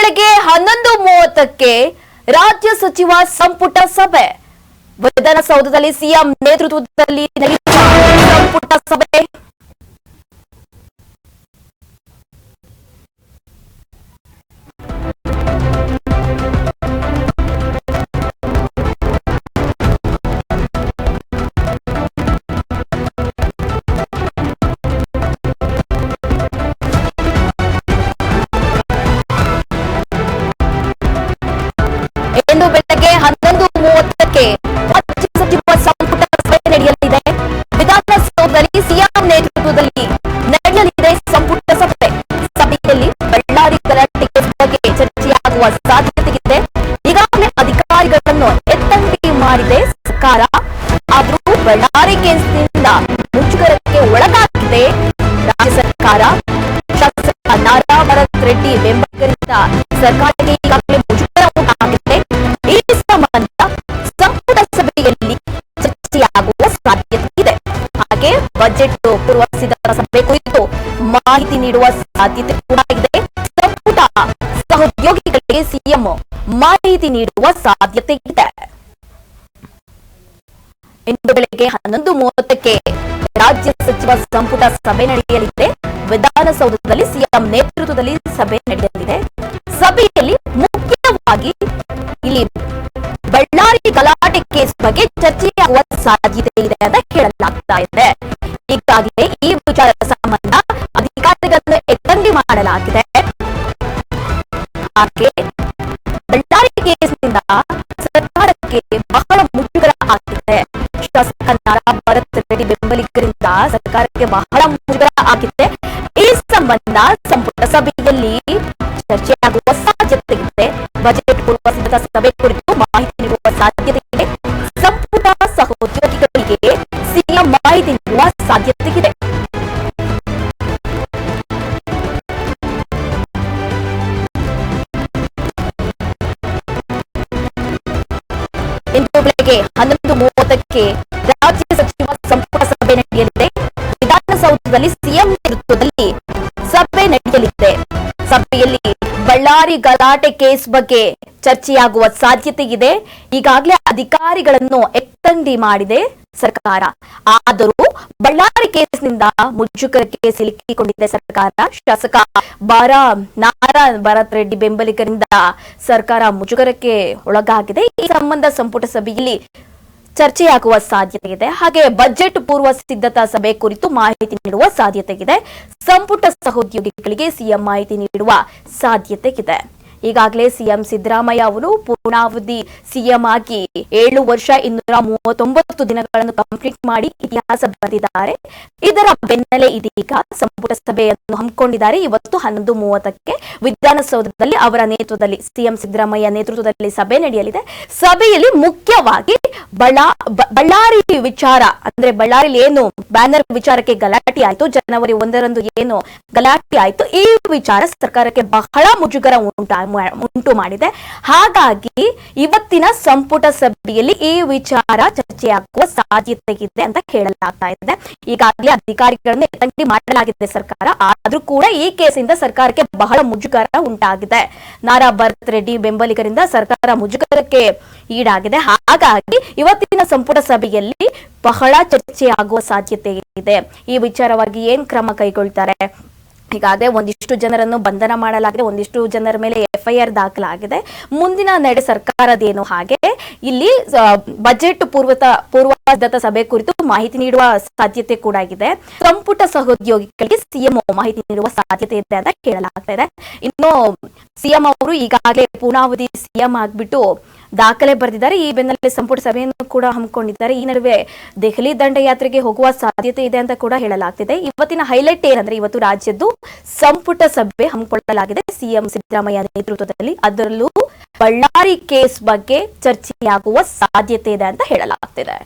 ಬೆಳಗ್ಗೆ 11:30ಕ್ಕೆ ರಾಜ್ಯ ಸಚಿವ ಸಂಪುಟ ಸಭೆ. ವಿಧಾನಸೌಧದಲ್ಲಿ ಸಿಎಂ ನೇತೃತ್ವದಲ್ಲಿ ನಡೆಯುವ ಸಂಪುಟ ಸಭೆ. ಇಂದು ಬೆಳಗ್ಗೆ 11:30ಕ್ಕೆ ರಾಜ್ಯ ಸಚಿವ ಸಂಪುಟ ಸಭೆ ನಡೆಯಲಿದೆ. ವಿಧಾನಸೌಧದಲ್ಲಿ ಸಿಎಂ ನೇತೃತ್ವದಲ್ಲಿ ನಡೆಯಲಿದೆ ಸಂಪುಟ ಸಭೆ. ಸಭೆಯಲ್ಲಿ ಬಳ್ಳಾರಿ ಗಲಾಟೆ ಬಗ್ಗೆ ಚರ್ಚೆಯಾಗುವ ಸಾಧ್ಯತೆ ಇದೆ. ಈಗಾಗಲೇ ಅಧಿಕಾರಿಗಳನ್ನು ಎತ್ತಂಗಡಿ ಮಾಡಿದೆ ಸರ್ಕಾರ. ಆದರೂ ಬಳ್ಳಾರಿ ಕೇಸ್ನಿಂದ ಮುಜುಗರಕ್ಕೆ ಒಳಗಾಗಿದೆ ರಾಜ್ಯ ಸರ್ಕಾರ. ಶಾಸಕ ನಾರಾ ಭರತ್ ರೆಡ್ಡಿ ಬೆಂಬಲಿಗರಿಂದ ಸರ್ಕಾರಕ್ಕೆ ಈಗಾಗಲೇ ಮುಜುಗರ ಉಂಟಾಗಿದೆ. ಈ ಸಂಬಂಧ ಸಂಪುಟ ಸಭೆಯಲ್ಲಿ ಚರ್ಚೆಯಾಗುವ ಸಾಧ್ಯತೆ ಇದೆ. ಹಾಗೆ ಬಜೆಟ್ ಪೂರ್ವ ಸಿದ್ಧತಾ ಸಭೆ ಕುರಿತು ಮಾಹಿತಿ ನೀಡುವ ಸಾಧ್ಯತೆ ಕೂಡ ಇದೆ. ಸಂಪುಟ ಸಹೋದ್ಯೋಗಿಗಳಿಗೆ ಸಿಎಂ ಮಾಹಿತಿ ನೀಡುವ ಸಾಧ್ಯತೆ ಇದೆ. ಇಂದು ಬೆಳಗ್ಗೆ 11:30ಕ್ಕೆ ರಾಜ್ಯ ಸಚಿವ ಸಂಪುಟ ಸಭೆ ನಡೆಯಲಿದೆ. ವಿಧಾನಸೌಧದಲ್ಲಿ ಸಿಎಂ ನೇತೃತ್ವದಲ್ಲಿ ಸಭೆ ನಡೆಯಲಿದೆ. ಸಭೆಯಲ್ಲಿ ಮುಖ್ಯವಾಗಿ ಇಲ್ಲಿ ಬಳ್ಳಾರಿ ಗಲಾಟೆ ಕೇಸ್ ಬಗ್ಗೆ ಚರ್ಚೆಯಾಗುವ ಸಾಧ್ಯತೆ ಇದೆ ಅಂತ ಹೇಳಲಾಗ್ತಾ ಇದೆ. ಈಗಾಗಲೇ ಈ ವಿಚಾರದ ಸಂಬಂಧ ಅಧಿಕಾರಿಗಳನ್ನು ಎತ್ತಂಗಡಿ ಮಾಡಲಾಗಿದೆ. ಹಾಗೆ ಬಳ್ಳಾರಿ ಕೇಸ್ನಿಂದ ಸರ್ಕಾರಕ್ಕೆ ಬಹಳ ಮುಜುಗರ ಆಗಿದೆ. ಶಾಸಕ ನಾರಾ ಭರತ್ ರೆಡ್ಡಿ ಬೆಂಬಲಿಗರಿಂದ ಸರ್ಕಾರಕ್ಕೆ ಬಹಳ ಮುಜುಗರ ಆಗಿದೆ. ಈ ಸಂಬಂಧ ಸಂಪುಟ ಸಭೆಯಲ್ಲಿ ಚರ್ಚೆಯಾಗುವ ಸಾಧ್ಯತೆ ಇದೆ. ಬಜೆಟ್ ಪೂರ್ವ ಸಿದ್ಧತಾ ಸಭೆ ಕುರಿತು ಮಾಹಿತಿ ನೀಡುವ ಸಾಧ್ಯತೆ ಇದೆ. ಸಂಪುಟ ಸಹೋದ್ಯೋಗಿಗಳಿಗೆ ಸಿಎಂ ಮಾಹಿತಿ ನೀಡುವ ಸಾಧ್ಯತೆ ಇದೆ. ಇಂದು ಬೆಳಗ್ಗೆ 11:30ಕ್ಕೆ ರಾಜ್ಯ ಸಚಿವ ಸಂಪುಟ ಸಭೆ ನಡೆಯಲಿದೆ. ವಿಧಾನಸೌಧದಲ್ಲಿ ಸಿಎಂ ನೇತೃತ್ವದಲ್ಲಿ ಸಭೆ ನಡೆಯಲಿದೆ. ಸಭೆಯಲ್ಲಿ ಬಳ್ಳಾರಿ ಗಲಾಟೆ ಕೇಸ್ ಬಗ್ಗೆ ಚರ್ಚೆಯಾಗುವ ಸಾಧ್ಯತೆ ಇದೆ. ಈಗಾಗಲೇ ಅಧಿಕಾರಿಗಳನ್ನು ಎತ್ತಂಗಡಿ ಮಾಡಿದೆ ಸರ್ಕಾರ. ಆದರೂ ಬಳ್ಳಾರಿ ಕೇಸ್ನಿಂದ ಮುಜುಗರಕ್ಕೆ ಸಿಲುಕಿಕೊಂಡಿದೆ ಸರ್ಕಾರ. ಶಾಸಕ ನಾರಾ ಭರತ್ ರೆಡ್ಡಿ ಬೆಂಬಲಿಗರಿಂದ ಸರ್ಕಾರ ಮುಜುಗರಕ್ಕೆ ಒಳಗಾಗಿದೆ. ಈ ಸಂಬಂಧ ಸಂಪುಟ ಸಭೆಯಲ್ಲಿ ಚರ್ಚೆಯಾಗುವ ಸಾಧ್ಯತೆ ಇದೆ. ಹಾಗೆ ಬಜೆಟ್ ಪೂರ್ವ ಸಿದ್ಧತಾ ಸಭೆ ಕುರಿತು ಮಾಹಿತಿ ನೀಡುವ ಸಾಧ್ಯತೆ ಇದೆ. ಸಂಪುಟ ಸಹೋದ್ಯೋಗಿಗಳಿಗೆ ಸಿಎಂ ಮಾಹಿತಿ ನೀಡುವ ಸಾಧ್ಯತೆ ಇದೆ. ಈಗಾಗಲೇ ಸಿಎಂ ಸಿದ್ದರಾಮಯ್ಯ ಅವರು ಪೂರ್ಣಾವಧಿ ಸಿಎಂ ಆಗಿ 7 ವರ್ಷ 239 ದಿನಗಳನ್ನು ಕಂಪ್ಲೀಟ್ ಮಾಡಿ ಇತಿಹಾಸ ಬರೆದಿದ್ದಾರೆ. ಇದರ ಬೆನ್ನಲ್ಲೇ ಇದೀಗ ಸಂಪುಟ ಸಭೆಯನ್ನು ಹಮ್ಮಿಕೊಂಡಿದ್ದಾರೆ. ಇವತ್ತು 11:30ಕ್ಕೆ ವಿಧಾನಸೌಧದಲ್ಲಿ ಅವರ ನೇತೃತ್ವದಲ್ಲಿ ಸಿಎಂ ಸಿದ್ದರಾಮಯ್ಯ ನೇತೃತ್ವದಲ್ಲಿ ಸಭೆ ನಡೆಯಲಿದೆ. ಸಭೆಯಲ್ಲಿ ಮುಖ್ಯವಾಗಿ ಬಳ್ಳಾರಿ ವಿಚಾರ ಅಂದ್ರೆ ಬಳ್ಳಾರಿಲಿ ಏನು ಬ್ಯಾನರ್ ವಿಚಾರಕ್ಕೆ ಗಲಾಟೆ ಆಯ್ತು, ಜನವರಿ 1ರಂದು ಏನು ಗಲಾಟೆ ಆಯ್ತು, ಈ ವಿಚಾರ ಸರ್ಕಾರಕ್ಕೆ ಬಹಳ ಮುಜುಗರ ಉಂಟು ಮಾಡಿದೆ. ಹಾಗಾಗಿ ಇವತ್ತಿನ ಸಂಪುಟ ಸಭೆಯಲ್ಲಿ ಈ ವಿಚಾರ ಚರ್ಚೆಯಾಗುವ ಸಾಧ್ಯತೆ ಇದೆ ಅಂತ ಹೇಳಲಾಗ್ತಾ ಇದೆ. ಈಗಾಗಲೇ ಅಧಿಕಾರಿಗಳನ್ನು ಎತ್ತಂಗಡಿ ಮಾಡಲಾಗಿದೆ ಸರ್ಕಾರ. ಆದ್ರೂ ಕೂಡ ಈ ಕೇಸಿಂದ ಸರ್ಕಾರಕ್ಕೆ ಬಹಳ ಮುಜುಗರ ಉಂಟಾಗಿದೆ. ನಾರಾ ಭರತ್ ರೆಡ್ಡಿ ಬೆಂಬಲಿಗರಿಂದ ಸರ್ಕಾರ ಮುಜುಗರಕ್ಕೆ ಈಡಾಗಿದೆ. ಹಾಗಾಗಿ ಇವತ್ತಿನ ಸಂಪುಟ ಸಭೆಯಲ್ಲಿ ಬಹಳ ಚರ್ಚೆಯಾಗುವ ಸಾಧ್ಯತೆ ಇದೆ. ಈ ವಿಚಾರವಾಗಿ ಏನ್ ಕ್ರಮ ಕೈಗೊಳ್ತಾರೆ? ಈಗಾಗಲೇ ಒಂದಿಷ್ಟು ಜನರನ್ನು ಬಂಧನ ಮಾಡಲಾಗಿದೆ, ಒಂದಿಷ್ಟು ಜನರ ಮೇಲೆ FIR ದಾಖಲಾಗಿದೆ. ಮುಂದಿನ ನಡೆ ಸರ್ಕಾರದೇನು? ಹಾಗೆ ಇಲ್ಲಿ ಬಜೆಟ್ ಪೂರ್ವ ಸಿದ್ಧತಾ ಸಭೆ ಕುರಿತು ಮಾಹಿತಿ ನೀಡುವ ಸಾಧ್ಯತೆ ಕೂಡ ಇದೆ. ಸಂಪುಟ ಸಹೋದ್ಯೋಗಿಗಳಿಗೆ ಸಿಎಂ ಮಾಹಿತಿ ನೀಡುವ ಸಾಧ್ಯತೆ ಇದೆ ಅಂತ ಹೇಳಲಾಗ್ತಾ ಇದೆ. ಇನ್ನು ಸಿಎಂ ಅವರು ಈಗಾಗಲೇ ಪೂರ್ಣಾವಧಿ ಸಿಎಂ ಆಗ್ಬಿಟ್ಟು ದಾಖಲೆ ಬರೆದಿದ್ದಾರೆ. ಈ ಬೆನ್ನಲ್ಲೇ ಸಂಪುಟ ಸಭೆಯನ್ನು ಕೂಡ ಹಮ್ಮಿಕೊಂಡಿದ್ದಾರೆ. ಈ ನಡುವೆ ದೆಹಲಿ ದಂಡಯಾತ್ರೆಗೆ ಹೋಗುವ ಸಾಧ್ಯತೆ ಇದೆ ಅಂತ ಕೂಡ ಹೇಳಲಾಗ್ತಿದೆ. ಇವತ್ತಿನ ಹೈಲೈಟ್ ಏನಂದ್ರೆ ಇವತ್ತು ರಾಜ್ಯದ್ದು ಸಂಪುಟ ಸಭೆ ಹಮ್ಮಿಕೊಳ್ಳಲಾಗಿದೆ ಸಿಎಂ ಸಿದ್ದರಾಮಯ್ಯ ನೇತೃತ್ವದಲ್ಲಿ. ಅದರಲ್ಲೂ ಬಳ್ಳಾರಿ ಕೇಸ್ ಬಗ್ಗೆ ಚರ್ಚೆಯಾಗುವ ಸಾಧ್ಯತೆ ಇದೆ ಅಂತ ಹೇಳಲಾಗ್ತಿದೆ.